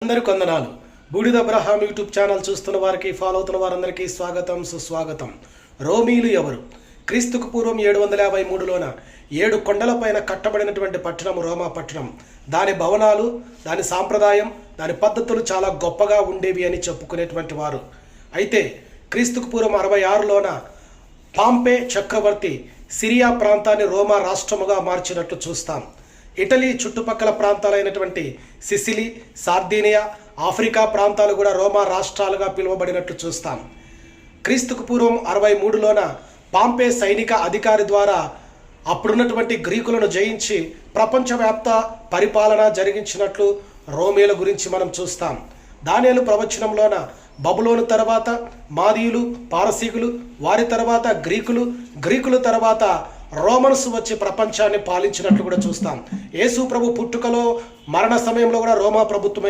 అందరికీ వందనాలు. బూడిద అబ్రహాం యూట్యూబ్ ఛానల్ చూస్తున్న వారికి, ఫాలో అవుతున్న వారందరికీ స్వాగతం, సుస్వాగతం. రోమీలు ఎవరు? క్రీస్తుకు పూర్వం 753లోన 7 కొండలపైన కట్టబడినటువంటి పట్టణం రోమా పట్టణం. దాని భవనాలు, దాని సాంప్రదాయం, దాని పద్ధతులు చాలా గొప్పగా ఉండేవి అని చెప్పుకునేటువంటి వారు. అయితే క్రీస్తుకు పూర్వం 66లోన పాంపే చక్రవర్తి సిరియా ప్రాంతాన్ని రోమా రాష్ట్రముగా మార్చినట్లు చూస్తాం. ఇటలీ చుట్టుపక్కల ప్రాంతాలైనటువంటి సిసిలీ, సార్దీనియా, ఆఫ్రికా ప్రాంతాలు కూడా రోమా రాష్ట్రాలుగా పిలువబడినట్లు చూస్తాం. క్రీస్తుకు పూర్వం 63లోన పాంపే సైనిక అధికారి ద్వారా అప్పుడున్నటువంటి గ్రీకులను జయించి ప్రపంచవ్యాప్త పరిపాలన జరిగించినట్లు రోమీల గురించి మనం చూస్తాం. దానియేలు ప్రవచనంలోన బబులోను తర్వాత మాదీయులు, పారసీకులు, వారి తర్వాత గ్రీకులు తర్వాత రోమన్స్ వచ్చి ప్రపంచాన్ని పాలించినట్లు కూడా చూస్తాం. యేసు ప్రభు పుట్టుకలో, మరణ సమయంలో కూడా రోమా ప్రభుత్వం